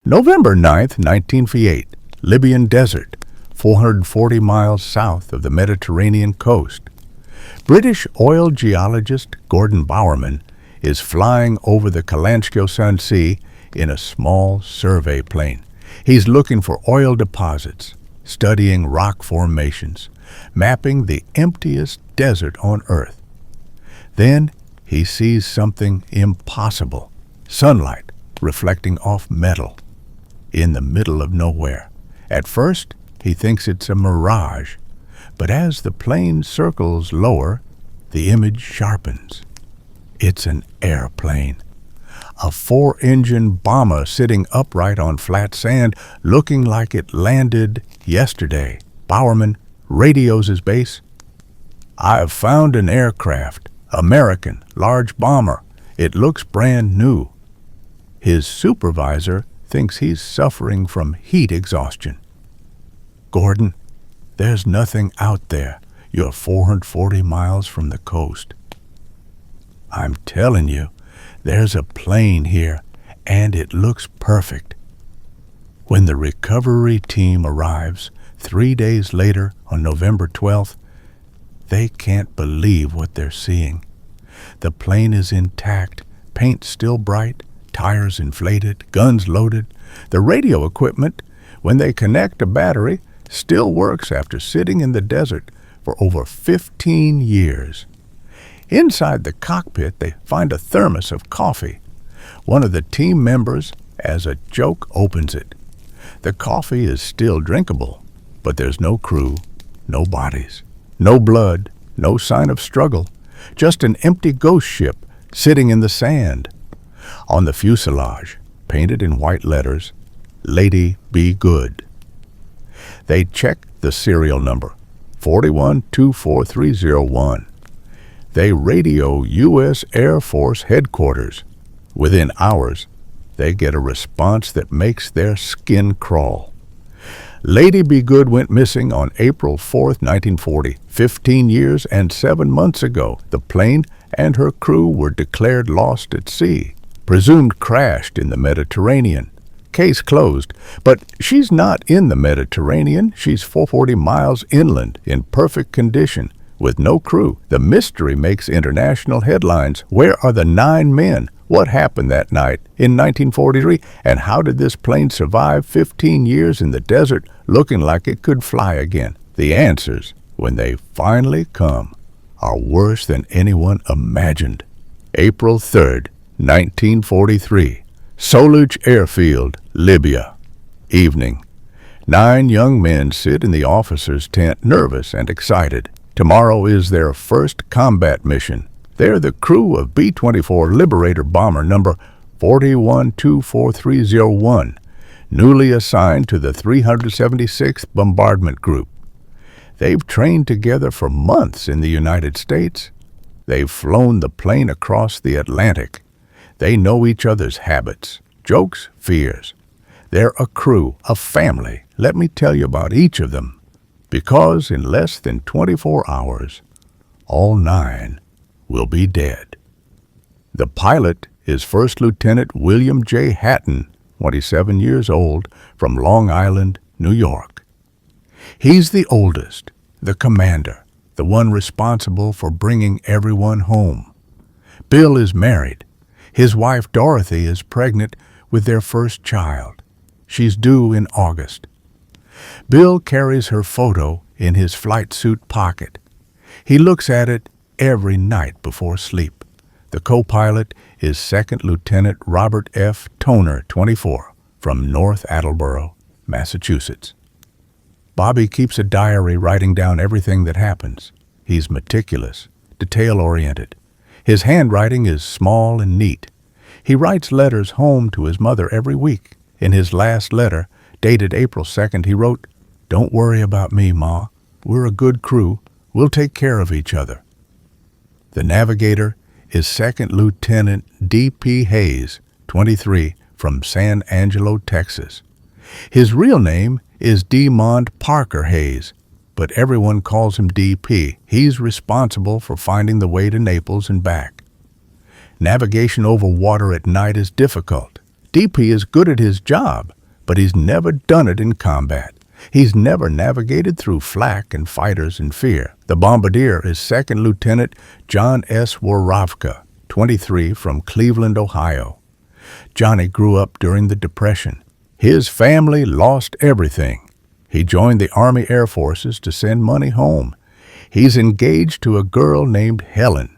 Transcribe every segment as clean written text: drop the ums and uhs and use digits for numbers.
November 9, 1948, Libyan Desert, 440 miles south of the Mediterranean coast. British oil geologist Gordon Bowerman is flying over the Kalanskosan Sea in a small survey plane. He's looking for oil deposits, studying rock formations, mapping the emptiest desert on Earth. Then he sees something impossible: sunlight reflecting off metal in the middle of nowhere. At first, he thinks it's a mirage, but as the plane circles lower, the image sharpens. It's an airplane, a 4-engine bomber sitting upright on flat sand, looking like it landed yesterday. Bowerman radios his base. "I've found an aircraft, American, large bomber. It looks brand new." His supervisor thinks he's suffering from heat exhaustion. "Gordon, there's nothing out there. You're 440 miles from the coast." "I'm telling you, there's a plane here, and it looks perfect." When the recovery team arrives 3 days later on November 12th, they can't believe what they're seeing. The plane is intact, paint still bright, tires inflated, guns loaded. The radio equipment, when they connect a battery, still works after sitting in the desert for over 15 years. Inside the cockpit, they find a thermos of coffee. One of the team members, as a joke, opens it. The coffee is still drinkable, but there's no crew, no bodies, no blood, no sign of struggle, just an empty ghost ship sitting in the sand. On the fuselage, painted in white letters, "Lady Be Good." They check the serial number, 4124301. They radio U.S. Air Force headquarters. Within hours, they get a response that makes their skin crawl. Lady Be Good went missing on April 4th, 1940, 15 years and 7 months ago. The plane and her crew were declared lost at sea, presumed crashed in the Mediterranean. Case closed, but she's not in the Mediterranean. She's 440 miles inland in perfect condition with no crew. The mystery makes international headlines. Where are the 9 men? What happened that night in 1943? And how did this plane survive 15 years in the desert looking like it could fly again? The answers, when they finally come, are worse than anyone imagined. April 3rd, 1943. Soluj Airfield, Libya. Evening. 9 young men sit in the officer's tent, nervous and excited. Tomorrow is their first combat mission. They're the crew of B-24 Liberator bomber number 41-24301, newly assigned to the 376th Bombardment Group. They've trained together for months in the United States. They've flown the plane across the Atlantic. They know each other's habits, jokes, fears. They're a crew, a family. Let me tell you about each of them, because in less than 24 hours, all 9 will be dead. The pilot is First Lieutenant William J. Hatton, 27 years old, from Long Island, New York. He's the oldest, the commander, the one responsible for bringing everyone home. Bill is married. His wife Dorothy is pregnant with their first child. She's due in August. Bill carries her photo in his flight suit pocket. He looks at it every night before sleep. The co-pilot is Second Lieutenant Robert F. Toner, 24, from North Attleboro, Massachusetts. Bobby keeps a diary writing down everything that happens. He's meticulous, detail-oriented. His handwriting is small and neat. He writes letters home to his mother every week. In his last letter, dated April 2nd, he wrote, "Don't worry about me, Ma. We're a good crew. We'll take care of each other." The navigator is Second Lieutenant D.P. Hayes, 23, from San Angelo, Texas. His real name is Demond Parker Hayes, but everyone calls him DP. He's responsible for finding the way to Naples and back. Navigation over water at night is difficult. DP is good at his job, but he's never done it in combat. He's never navigated through flak and fighters in fear. The bombardier is Second Lieutenant John S. Woravka, 23, from Cleveland, Ohio. Johnny grew up during the Depression. His family lost everything. He joined the Army Air Forces to send money home. He's engaged to a girl named Helen.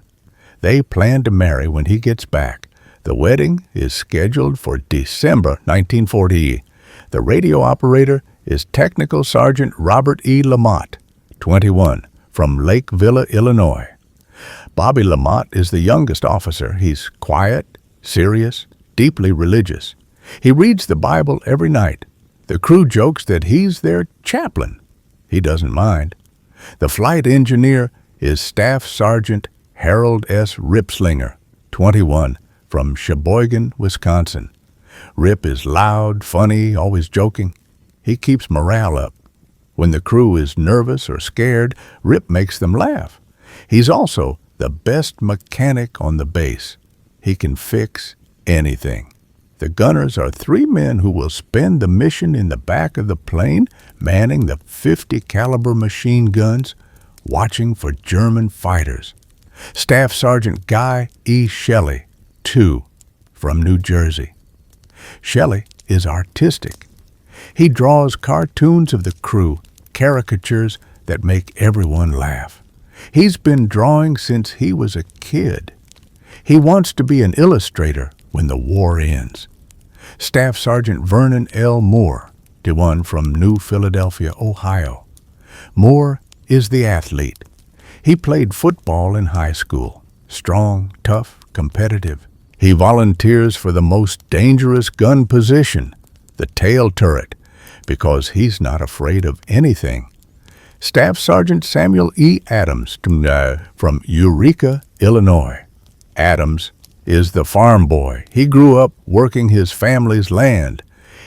They plan to marry when he gets back. The wedding is scheduled for December 1940. The radio operator is Technical Sergeant Robert E. Lamott, 21, from Lake Villa, Illinois. Bobby Lamott is the youngest officer. He's quiet, serious, deeply religious. He reads the Bible every night. The crew jokes that he's their chaplain. He doesn't mind. The flight engineer is Staff Sergeant Harold S. Ripslinger, 21, from Sheboygan, Wisconsin. Rip is loud, funny, always joking. He keeps morale up. When the crew is nervous or scared, Rip makes them laugh. He's also the best mechanic on the base. He can fix anything. The gunners are 3 men who will spend the mission in the back of the plane, manning the .50 caliber machine guns, watching for German fighters. Staff Sergeant Guy E. Shelley, 2, from New Jersey. Shelley is artistic. He draws cartoons of the crew, caricatures that make everyone laugh. He's been drawing since he was a kid. He wants to be an illustrator when the war ends. Staff Sergeant Vernon L. Moore, 1, from New Philadelphia, Ohio. Moore is the athlete. He played football in high school. Strong, tough, competitive. He volunteers for the most dangerous gun position, the tail turret, because he's not afraid of anything. Staff Sergeant Samuel E. Adams, from Eureka, Illinois. Adams is the farm boy. He grew up working his family's land.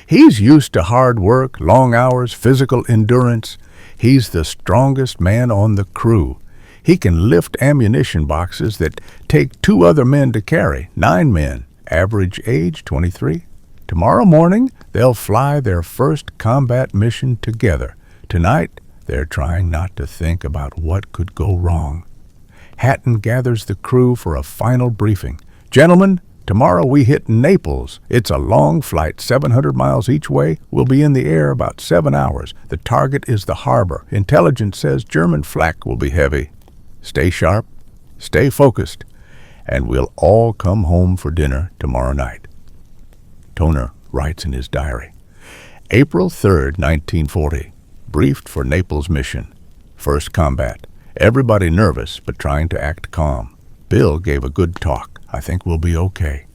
He's used to hard work, long hours, physical endurance. He's the strongest man on the crew. He can lift ammunition boxes that take 2 other men to carry, 9 men, average age 23. Tomorrow morning, they'll fly their first combat mission together. Tonight, they're trying not to think about what could go wrong. Hatton gathers the crew for a final briefing. Gentlemen, tomorrow we hit Naples. It's a long flight, 700 miles each way. We'll be in the air about 7 hours. The target is the harbor. Intelligence says German flak will be heavy. Stay sharp, stay focused, and we'll all come home for dinner tomorrow night. Toner writes in his diary, April 3rd, 1940, briefed for Naples mission. First combat. Everybody nervous, but trying to act calm. Bill gave a good talk. I think we'll be okay.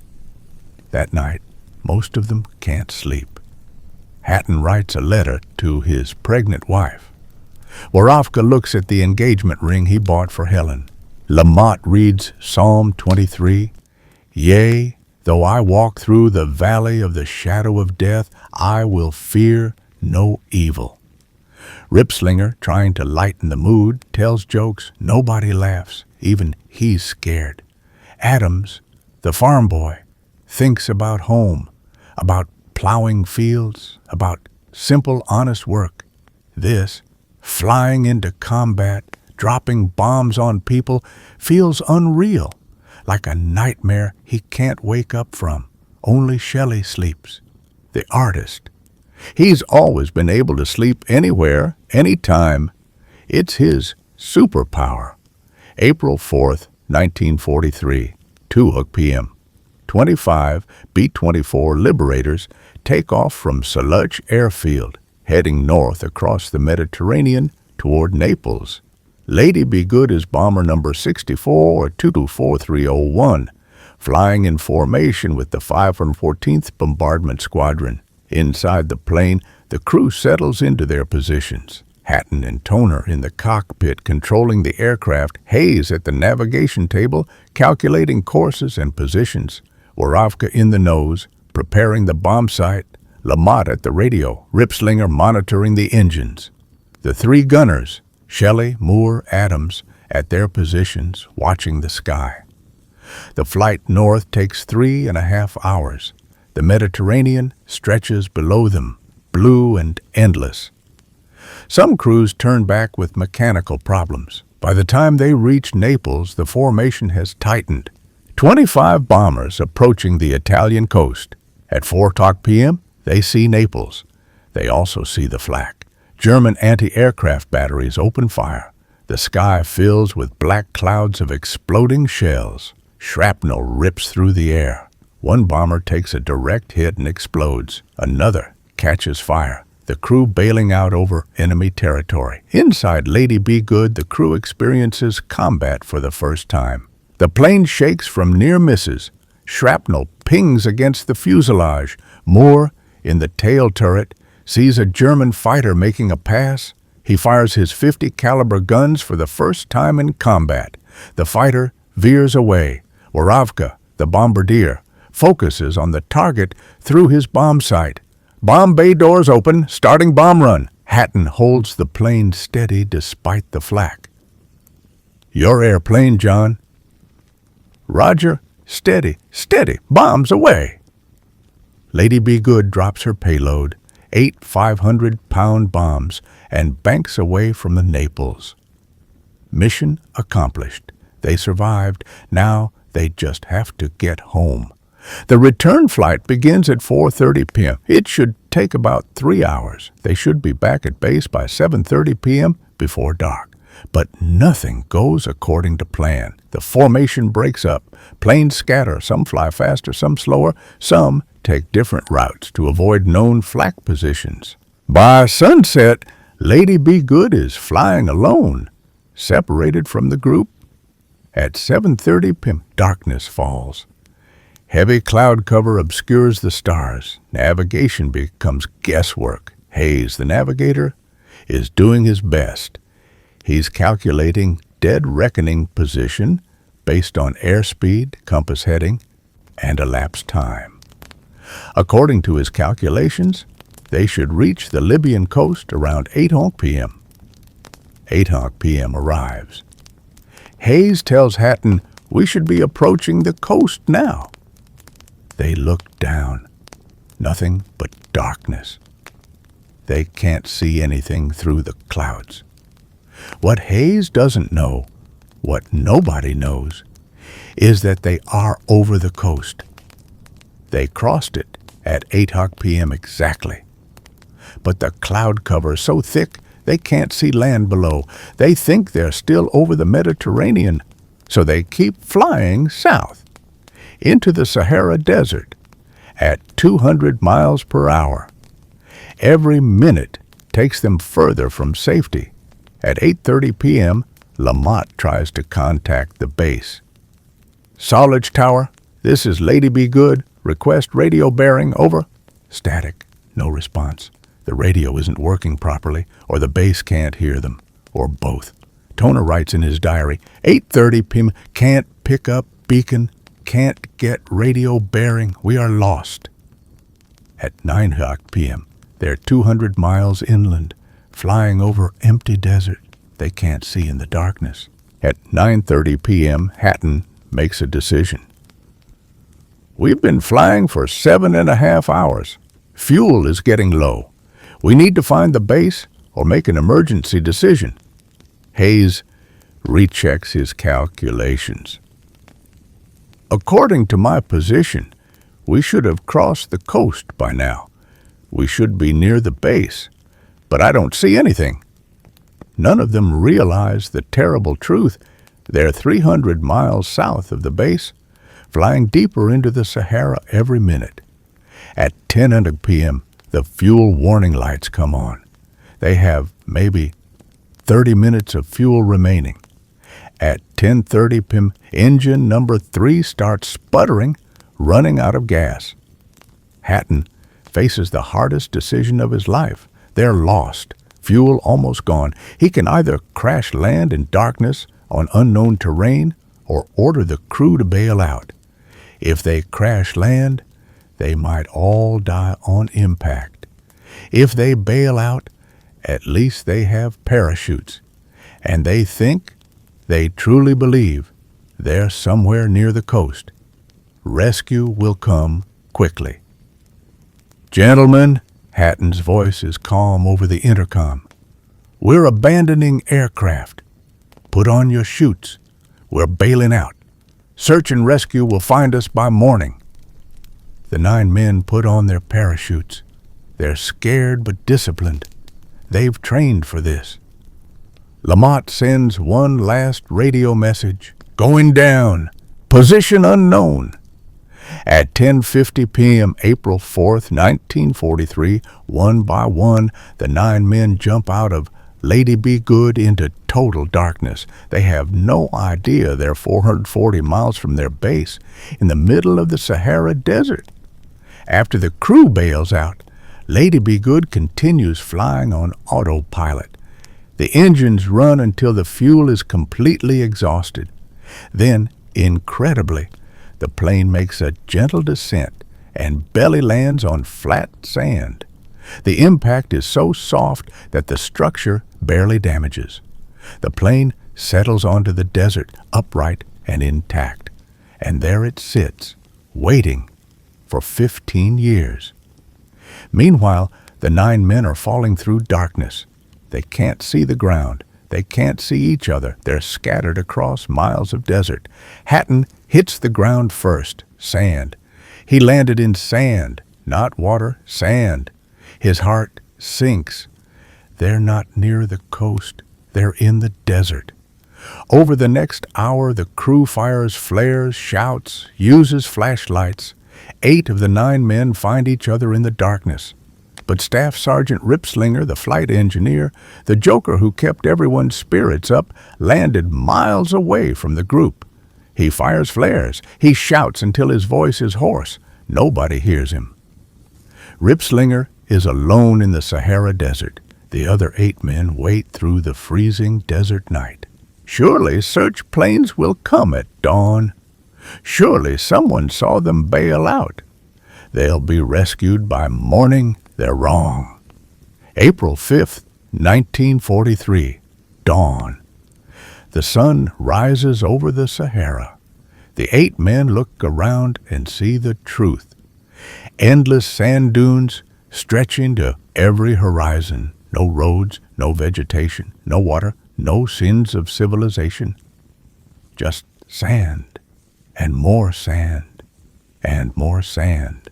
That night, most of them can't sleep. Hatton writes a letter to his pregnant wife. Woravka looks at the engagement ring he bought for Helen. Lamott reads Psalm 23, Yea, though I walk through the valley of the shadow of death, I will fear no evil. Ripslinger, trying to lighten the mood, tells jokes. Nobody laughs. Even he's scared. Adams, the farm boy, thinks about home, about plowing fields, about simple, honest work. This, flying into combat, dropping bombs on people, feels unreal, like a nightmare he can't wake up from. Only Shelley sleeps, the artist. He's always been able to sleep anywhere, anytime. It's his superpower. April 4th, 1943, 2 p.m. 25 B-24 Liberators take off from Saluch Airfield, heading north across the Mediterranean toward Naples. Lady Be Good is bomber number 64 or 224301, flying in formation with the 514th Bombardment Squadron. Inside the plane, the crew settles into their positions. Hatton and Toner in the cockpit controlling the aircraft, Hayes at the navigation table calculating courses and positions, Woravka in the nose, preparing the bomb site, Lamott at the radio, Ripslinger monitoring the engines. The 3 gunners, Shelley, Moore, Adams, at their positions, watching the sky. The flight north takes 3.5 hours. The Mediterranean stretches below them. blue and endless. Some crews turn back with mechanical problems. By the time they reach Naples, the formation has tightened. 25 bombers approaching the Italian coast. At 4 o'clock p.m., they see Naples. They also see the flak. German anti-aircraft batteries open fire. The sky fills with black clouds of exploding shells. Shrapnel rips through the air. One bomber takes a direct hit and explodes. Another catches fire. The crew bailing out over enemy territory. Inside Lady Be Good, the crew experiences combat for the first time. The plane shakes from near misses. Shrapnel pings against the fuselage. Moore, in the tail turret, sees a German fighter making a pass. He fires his .50 caliber guns for the first time in combat. The fighter veers away. Waravka, the bombardier, focuses on the target through his bomb sight. Bomb bay doors open, starting bomb run. Hatton holds the plane steady despite the flak. Your airplane, John. Roger, steady, steady, bombs away. Lady Be Good drops her payload, 8 500-pound bombs, and banks away from the Naples. Mission accomplished. They survived. Now they just have to get home. The return flight begins at 4:30 p.m. It should take about 3 hours. They should be back at base by 7:30 p.m. before dark. But nothing goes according to plan. The formation breaks up. Planes scatter. Some fly faster, some slower. Some take different routes to avoid known flak positions. By sunset, Lady Be Good is flying alone, separated from the group. At 7:30 p.m., darkness falls. Heavy cloud cover obscures the stars. Navigation becomes guesswork. Hayes, the navigator, is doing his best. He's calculating dead reckoning position based on airspeed, compass heading, and elapsed time. According to his calculations, they should reach the Libyan coast around 8 p.m. 8 p.m. arrives. Hayes tells Hatton, "We should be approaching the coast now." They look down. Nothing but darkness. They can't see anything through the clouds. What Hayes doesn't know, what nobody knows, is that they are over the coast. They crossed it at 8 p.m. exactly. But the cloud cover is so thick they can't see land below. They think they're still over the Mediterranean, so they keep flying south into the Sahara Desert at 200 miles per hour. Every minute takes them further from safety. At 8:30 p.m., Lamont tries to contact the base. Solage Tower, this is Lady Be Good. Request radio bearing, over. Static, no response. The radio isn't working properly, or the base can't hear them, or both. Toner writes in his diary, 8:30 p.m., can't pick up beacon, can't get radio bearing, we are lost. At 9 p.m., they're 200 miles inland, flying over empty desert. They can't see in the darkness. At 9:30 p.m., Hatton makes a decision. We've been flying for 7.5 hours. Fuel is getting low. We need to find the base or make an emergency decision. Hayes rechecks his calculations. According to my position, we should have crossed the coast by now. We should be near the base, but I don't see anything. None of them realize the terrible truth. They're 300 miles south of the base, flying deeper into the Sahara every minute. At 10 p.m., the fuel warning lights come on. They have maybe 30 minutes of fuel remaining. At 10:30 p.m., engine number 3 starts sputtering, running out of gas. Hatton faces the hardest decision of his life. They're lost, fuel almost gone. He can either crash land in darkness on unknown terrain or order the crew to bail out. If they crash land, they might all die on impact. If they bail out, at least they have parachutes, and they think, they truly believe, they're somewhere near the coast. Rescue will come quickly. Gentlemen, Hatton's voice is calm over the intercom. "We're abandoning aircraft. Put on your chutes. We're bailing out. Search and rescue will find us by morning." The 9 men put on their parachutes. They're scared but disciplined. They've trained for this. Lamont sends one last radio message. "Going down. Position unknown." At 10:50 p.m. April 4th, 1943, one by one, the 9 men jump out of Lady Be Good into total darkness. They have no idea they're 440 miles from their base in the middle of the Sahara Desert. After the crew bails out, Lady Be Good continues flying on autopilot. The engines run until the fuel is completely exhausted. Then, incredibly, the plane makes a gentle descent and belly lands on flat sand. The impact is so soft that the structure barely damages. The plane settles onto the desert upright and intact, and there it sits, waiting for 15 years. Meanwhile, the 9 men are falling through darkness. They can't see the ground. They can't see each other. They're scattered across miles of desert. Hatton hits the ground first, sand. He landed in sand, not water, sand. His heart sinks. They're not near the coast. They're in the desert. Over the next hour, the crew fires flares, shouts, uses flashlights. 8 of the 9 men find each other in the darkness. But Staff Sergeant Ripslinger, the flight engineer, the joker who kept everyone's spirits up, landed miles away from the group. He fires flares. He shouts until his voice is hoarse. Nobody hears him. Ripslinger is alone in the Sahara Desert. The other 8 men wait through the freezing desert night. Surely search planes will come at dawn. Surely someone saw them bail out. They'll be rescued by morning. They're wrong. April 5th, 1943. Dawn. The sun rises over the Sahara. The 8 men look around and see the truth. Endless sand dunes stretching to every horizon. No roads, no vegetation, no water, no signs of civilization. Just sand, and more sand, and more sand.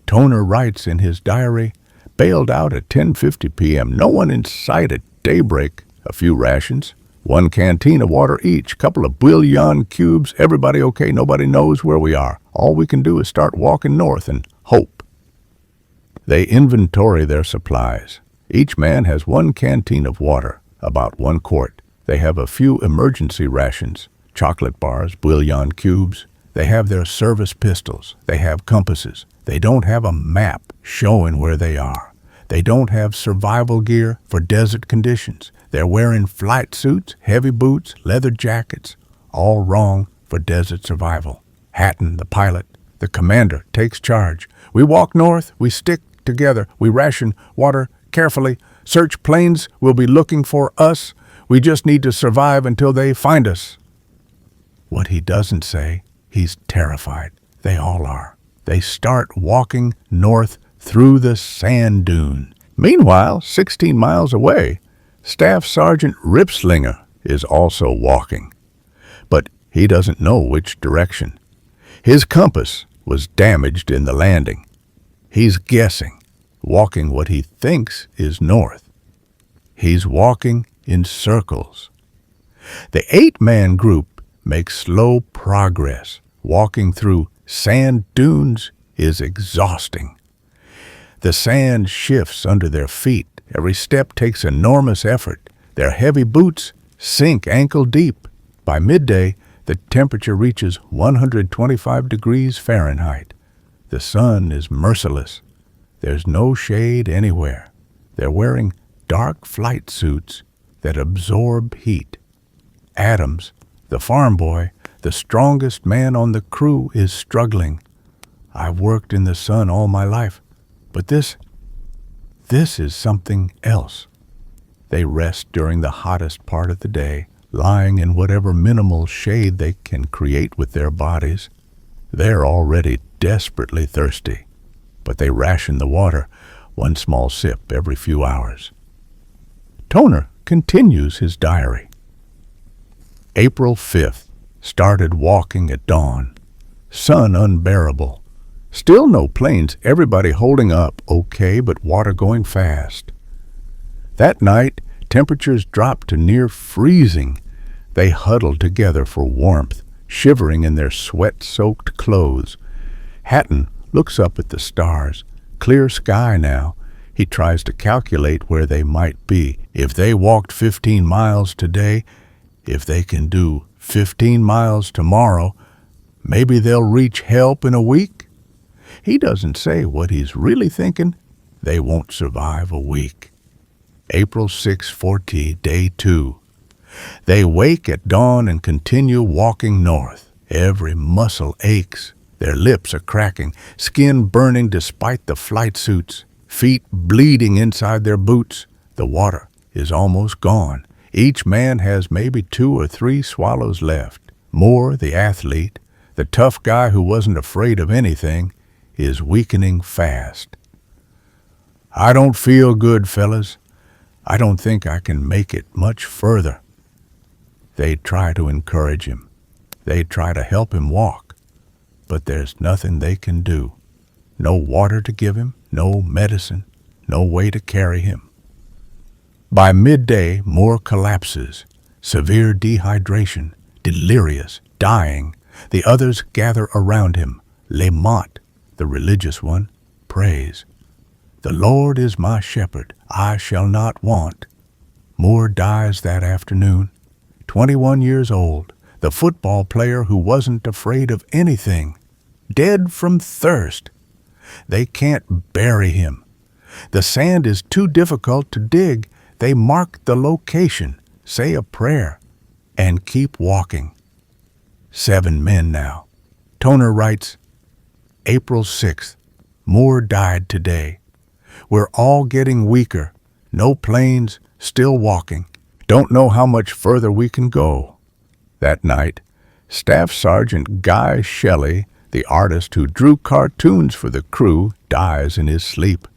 Toner writes in his diary, "Bailed out at 10:50 p.m. No one in sight at daybreak. A few rations. 1 canteen of water each. Couple of bouillon cubes. Everybody okay. Nobody knows where we are. All we can do is start walking north and hope." They inventory their supplies. Each man has 1 canteen of water, about 1 quart. They have a few emergency rations, chocolate bars, bouillon cubes. They have their service pistols. They have compasses. They don't have a map showing where they are. They don't have survival gear for desert conditions. They're wearing flight suits, heavy boots, leather jackets, all wrong for desert survival. Hatton, the pilot, the commander, takes charge. "We walk north, we stick together, we ration water carefully. Search planes will be looking for us. We just need to survive until they find us." What he doesn't say, he's terrified. They all are. They start walking north through the sand dune. Meanwhile, 16 miles away, Staff Sergeant Ripslinger is also walking. But he doesn't know which direction. His compass was damaged in the landing. He's guessing, walking what he thinks is north. He's walking in circles. The 8-man group makes slow progress. Walking through sand dunes is exhausting. The sand shifts under their feet. Every step takes enormous effort. Their heavy boots sink ankle deep. By midday, the temperature reaches 125 degrees Fahrenheit. The sun is merciless. There's no shade anywhere. They're wearing dark flight suits that absorb heat. Adams, the farm boy, the strongest man on the crew, is struggling. "I've worked in the sun all my life, but this is something else." They rest during the hottest part of the day, lying in whatever minimal shade they can create with their bodies. They're already desperately thirsty, but they ration the water. one small sip every few hours. Toner continues his diary. April 5th, started walking at dawn. Sun unbearable. Still no planes, everybody holding up okay, but water going fast. That night, temperatures dropped to near freezing. They huddled together for warmth, shivering in their sweat-soaked clothes. Hatton looks up at the stars. Clear sky now. He tries to calculate where they might be. If they walked 15 miles today, if they can do 15 miles tomorrow, maybe they'll reach help in a week. He doesn't say what he's really thinking. They won't survive a week. April 6:40, day 2. They wake at dawn and continue walking north. Every muscle aches. Their lips are cracking, skin burning despite the flight suits, feet bleeding inside their boots. The water is almost gone. Each man has maybe 2 or 3 swallows left. Moore, the athlete, the tough guy who wasn't afraid of anything, is weakening fast. "I don't feel good, fellas. I don't think I can make it much further." They try to encourage him. They try to help him walk. But there's nothing they can do. No water to give him, no medicine, no way to carry him. By midday, Moore collapses. Severe dehydration, delirious, dying. The others gather around him. Lamont, the religious one, prays. "The Lord is my shepherd, I shall not want." Moore dies that afternoon, 21 years old, the football player who wasn't afraid of anything, dead from thirst. They can't bury him. The sand is too difficult to dig. They mark the location, say a prayer, and keep walking. 7 men now. Toner writes, April 6th, Moore died today. We're all getting weaker. No planes, still walking. Don't know how much further we can go. That night, Staff Sergeant Guy Shelley, the artist who drew cartoons for the crew, dies in his sleep.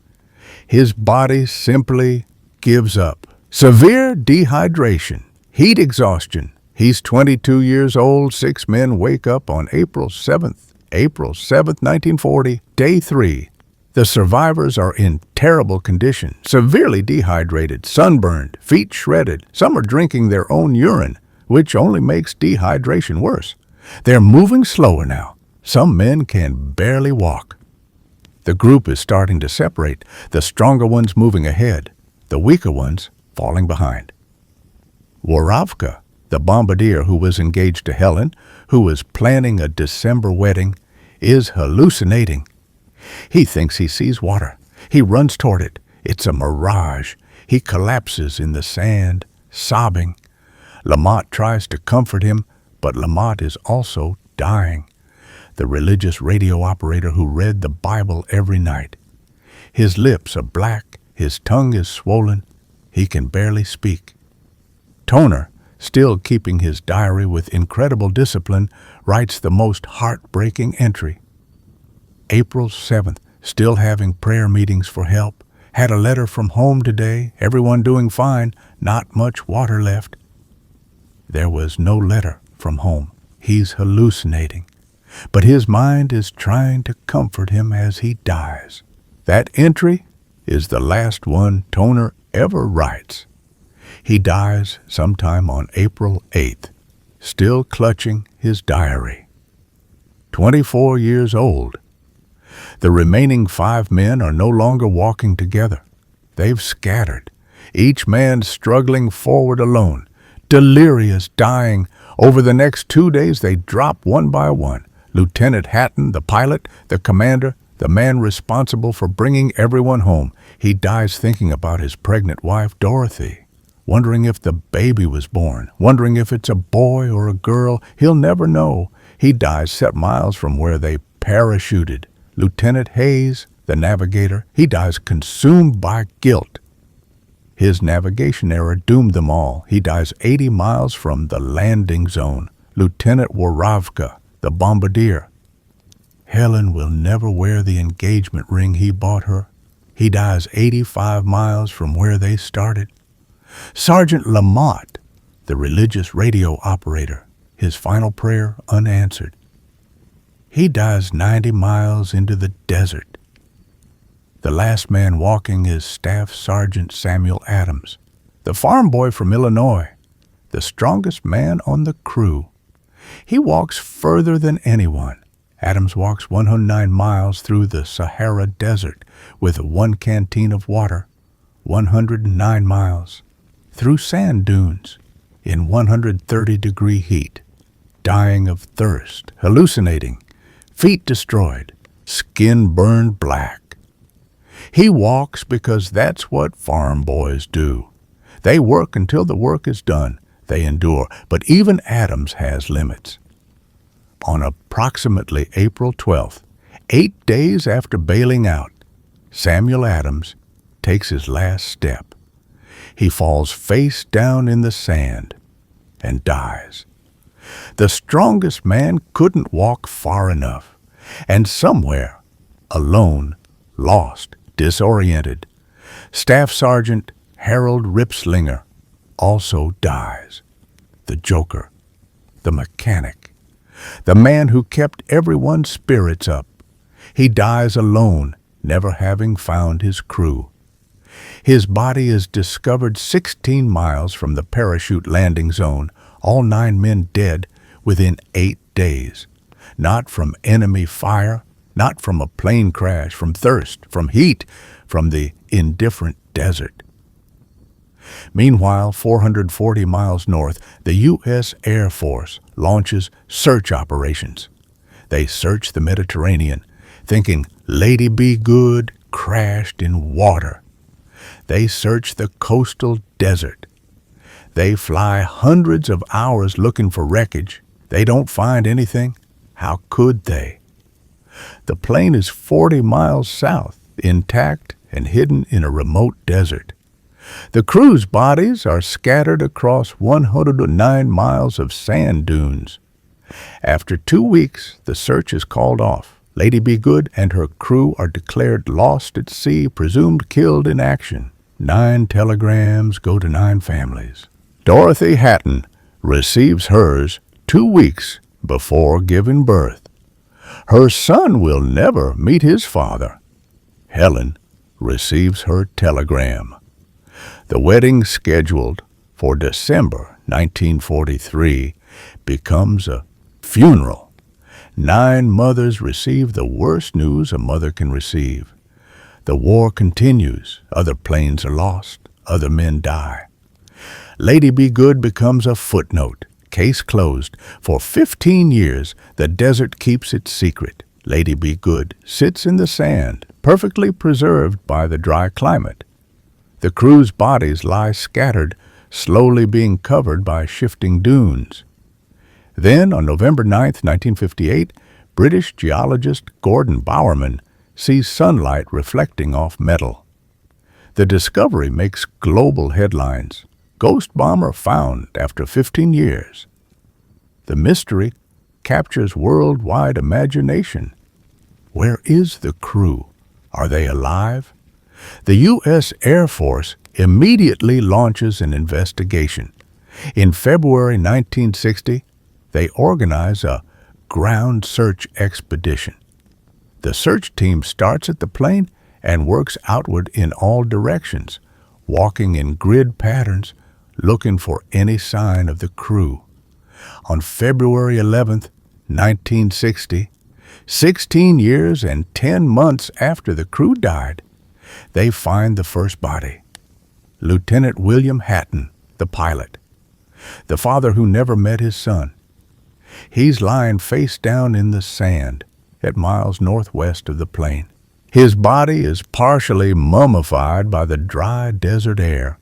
His body simply gives up. Severe dehydration, heat exhaustion. He's 22 years old. 6 men wake up on April 7th, 1940, day 3. The survivors are in terrible condition, severely dehydrated, sunburned, feet shredded. Some are drinking their own urine, which only makes dehydration worse. They're moving slower now. Some men can barely walk. The group is starting to separate, the stronger ones moving ahead, the weaker ones falling behind. Woravka, the bombardier who was engaged to Helen, who was planning a December wedding, is hallucinating. He thinks he sees water. He runs toward it. It's a mirage. He collapses in the sand, sobbing. Lamont tries to comfort him, but Lamont is also dying. The religious radio operator who read the Bible every night. His lips are black. His tongue is swollen. He can barely speak. Toner, still keeping his diary with incredible discipline, writes the most heartbreaking entry. April 7th, still having prayer meetings for help. Had a letter from home today. Everyone doing fine. Not much water left. There was no letter from home. He's hallucinating. But his mind is trying to comfort him as he dies. That entry is the last one Toner ever writes. He dies sometime on April 8th, still clutching his diary. 24 years old. The remaining 5 men are no longer walking together. They've scattered, each man struggling forward alone, delirious, dying. Over the next 2 days they drop one by one. Lieutenant Hatton, the pilot, the commander, the man responsible for bringing everyone home. He dies thinking about his pregnant wife, Dorothy, wondering if the baby was born, wondering if it's a boy or a girl. He'll never know. He dies set miles from where they parachuted. Lieutenant Hayes, the navigator, he dies consumed by guilt. His navigation error doomed them all. He dies 80 miles from the landing zone. Lieutenant Woravka, the bombardier. Helen will never wear the engagement ring he bought her. He dies 85 miles from where they started. Sergeant Lamont, the religious radio operator, his final prayer unanswered. He dies 90 miles into the desert. The last man walking is Staff Sergeant Samuel Adams, the farm boy from Illinois, the strongest man on the crew. He walks further than anyone. Adams walks 109 miles through the Sahara Desert with one canteen of water, 109 miles, through sand dunes in 130-degree heat, dying of thirst, hallucinating, feet destroyed, skin burned black. He walks because that's what farm boys do. They work until the work is done. They endure, but even Adams has limits. On approximately April 12th, 8 days after bailing out, Samuel Adams takes his last step. He falls face down in the sand and dies. The strongest man couldn't walk far enough, and somewhere, alone, lost, disoriented, Staff Sergeant Harold Ripslinger also dies. The Joker, the mechanic, the man who kept everyone's spirits up. He dies alone, never having found his crew. His body is discovered 16 miles from the parachute landing zone, all 9 men dead within 8 days. Not from enemy fire, not from a plane crash, from thirst, from heat, from the indifferent desert. Meanwhile, 440 miles north, the U.S. Air Force launches search operations. They search the Mediterranean, thinking Lady Be Good crashed in water. They search the coastal desert. They fly hundreds of hours looking for wreckage. They don't find anything. How could they? The plane is 40 miles south, intact and hidden in a remote desert. The crew's bodies are scattered across 109 miles of sand dunes. After 2 weeks, the search is called off. Lady Be Good and her crew are declared lost at sea, presumed killed in action. 9 telegrams go to 9 families. Dorothy Hatton receives hers 2 weeks before giving birth. Her son will never meet his father. Helen receives her telegram. The wedding scheduled for December 1943 becomes a funeral. 9 mothers receive the worst news a mother can receive. The war continues. Other planes are lost. Other men die. Lady Be Good becomes a footnote. Case closed. For 15 years, the desert keeps its secret. Lady Be Good sits in the sand, perfectly preserved by the dry climate. The crew's bodies lie scattered, slowly being covered by shifting dunes. Then, on November 9, 1958, British geologist Gordon Bowerman sees sunlight reflecting off metal. The discovery makes global headlines. Ghost bomber found after 15 years. The mystery captures worldwide imagination. Where is the crew? Are they alive? The U.S. Air Force immediately launches an investigation. In February 1960, they organize a ground search expedition. The search team starts at the plane and works outward in all directions, walking in grid patterns, looking for any sign of the crew. On February 11, 1960, 16 years and 10 months after the crew died, they find the first body. Lieutenant William Hatton, the pilot, the father who never met his son. He's lying face down in the sand at miles northwest of the plane. His body is partially mummified by the dry desert air.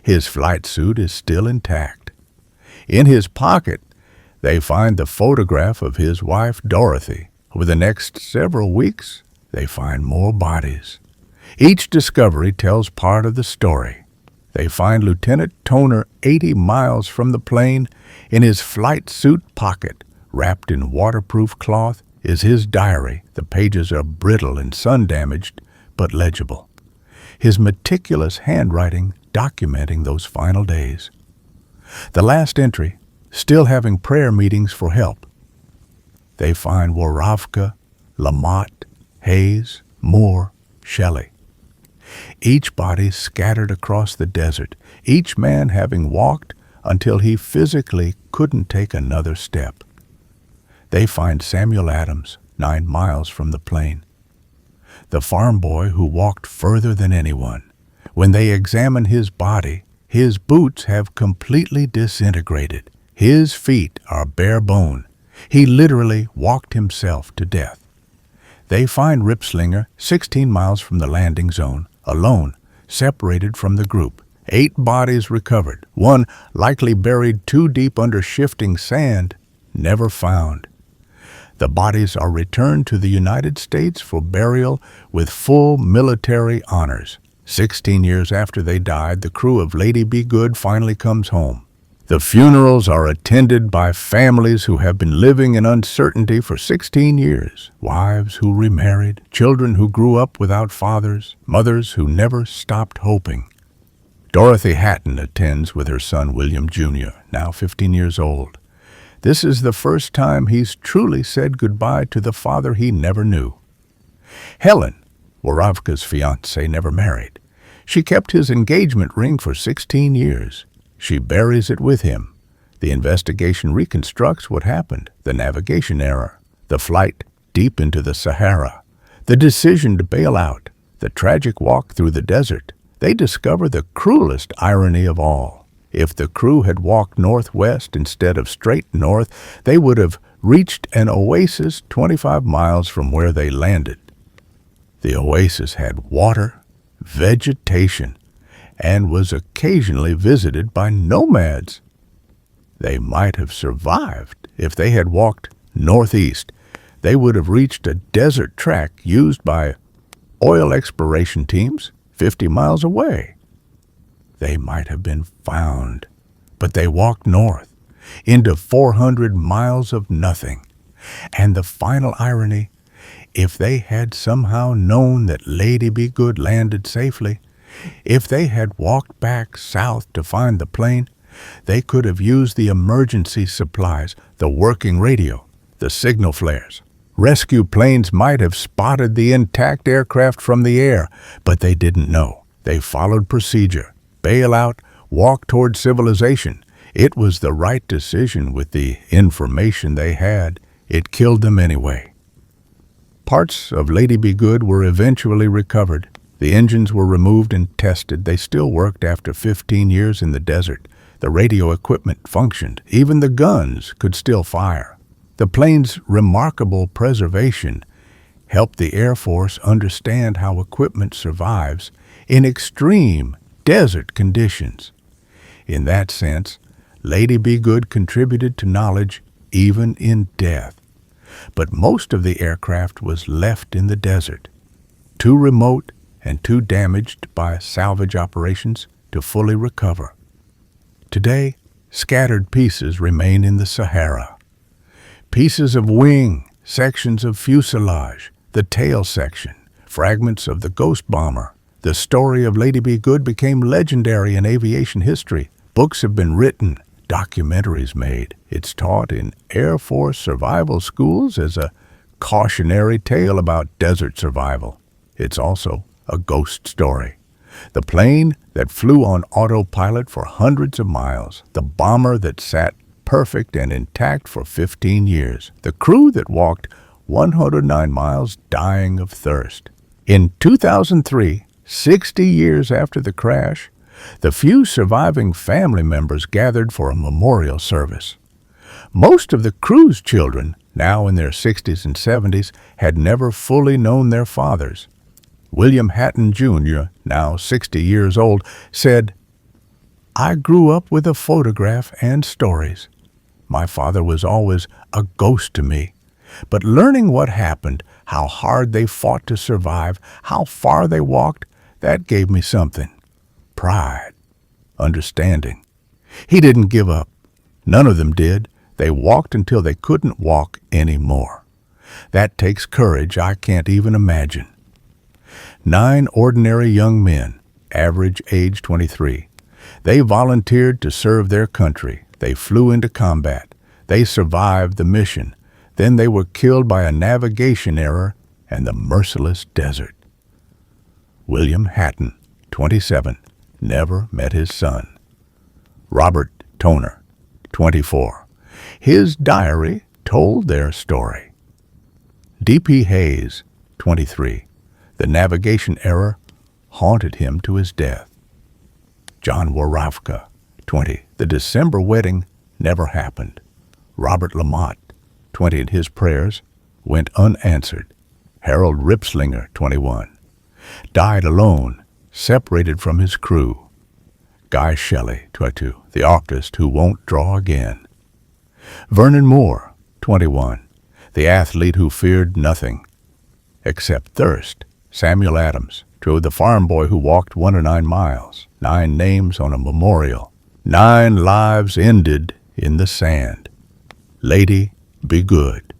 His flight suit is still intact. In his pocket, they find the photograph of his wife, Dorothy. Over the next several weeks, they find more bodies. Each discovery tells part of the story. They find Lieutenant Toner 80 miles from the plane. In his flight suit pocket, wrapped in waterproof cloth, is his diary. The pages are brittle and sun-damaged, but legible. his meticulous handwriting documenting those final days. The last entry, still having prayer meetings for help. They find Waravka, Lamott, Hayes, Moore, Shelley. Each body scattered across the desert, each man having walked until he physically couldn't take another step. They find Samuel Adams 9 miles from the plane, the farm boy who walked further than anyone. When they examine his body, his boots have completely disintegrated. His feet are bare bone. He literally walked himself to death. They find Ripslinger 16 miles from the landing zone, alone, separated from the group. 8 bodies recovered, one likely buried too deep under shifting sand, never found. The bodies are returned to the United States for burial with full military honors. 16 years after they died, the crew of Lady Be Good finally comes home. The funerals are attended by families who have been living in uncertainty for 16 years, wives who remarried, children who grew up without fathers, mothers who never stopped hoping. Dorothy Hatton attends with her son William Jr., now 15 years old. This is the first time he's truly said goodbye to the father he never knew. Helen, Waravka's fiancée, never married. She kept his engagement ring for 16 years. She buries it with him. The investigation reconstructs what happened, the navigation error, the flight deep into the Sahara, the decision to bail out, the tragic walk through the desert. They discover the cruelest irony of all. If the crew had walked northwest instead of straight north, they would have reached an oasis 25 miles from where they landed. The oasis had water, vegetation, and was occasionally visited by nomads. They might have survived if they had walked northeast. They would have reached a desert track used by oil exploration teams 50 miles away. They might have been found, but they walked north into 400 miles of nothing. And the final irony, if they had somehow known that Lady Be Good landed safely, if they had walked back south to find the plane, they could have used the emergency supplies, the working radio, the signal flares. Rescue planes might have spotted the intact aircraft from the air, but they didn't know. They followed procedure. Bail out, walk toward civilization. It was the right decision with the information they had. It killed them anyway. Parts of Lady Be Good were eventually recovered. The engines were removed and tested. They still worked after 15 years in the desert. The radio equipment functioned. Even the guns could still fire. The plane's remarkable preservation helped the Air Force understand how equipment survives in extreme desert conditions. In that sense, Lady Be Good contributed to knowledge even in death. But most of the aircraft was left in the desert, too remote and too damaged by salvage operations to fully recover. Today, scattered pieces remain in the Sahara. Pieces of wing, sections of fuselage, the tail section, fragments of the ghost bomber. The story of Lady Be Good became legendary in aviation history. Books have been written, documentaries made. It's taught in Air Force survival schools as a cautionary tale about desert survival. It's also a ghost story. The plane that flew on autopilot for hundreds of miles. The bomber that sat perfect and intact for 15 years. The crew that walked 109 miles dying of thirst. In 2003, 60 years after the crash, the few surviving family members gathered for a memorial service. Most of the crew's children, now in their 60s and 70s, had never fully known their fathers. William Hatton Jr., now 60 years old, said, "I grew up with a photograph and stories. My father was always a ghost to me. But learning what happened, how hard they fought to survive, how far they walked, that gave me something. Pride, understanding." He didn't give up. None of them did. They walked until they couldn't walk anymore. That takes courage I can't even imagine. 9 ordinary young men, average age 23. They volunteered to serve their country. They flew into combat. They survived the mission. Then they were killed by a navigation error and the merciless desert. William Hatton, 27, never met his son. Robert Toner, 24. His diary told their story. D.P. Hayes, 23. The navigation error haunted him to his death. John Waravka, 20. The December wedding never happened. Robert Lamont, 20. His prayers went unanswered. Harold Ripslinger, 21. Died alone, separated from his crew. Guy Shelley, 22. The artist who won't draw again. Vernon Moore, 21. The athlete who feared nothing except thirst. Samuel Adams, 2. The farm boy who walked 1 or 9 miles. 9 names on a memorial. 9 lives ended in the sand. Lady Be Good.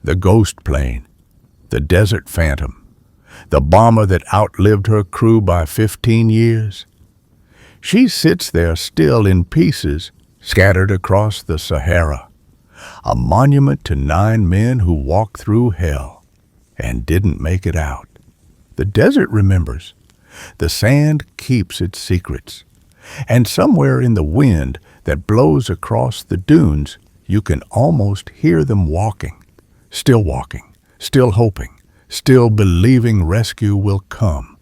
The ghost plane. The desert phantom. The bomber that outlived her crew by 15 years. She sits there still in pieces, scattered across the Sahara. A monument to 9 men who walked through hell and didn't make it out. The desert remembers. The sand keeps its secrets. And somewhere in the wind that blows across the dunes, you can almost hear them walking, still hoping, still believing rescue will come.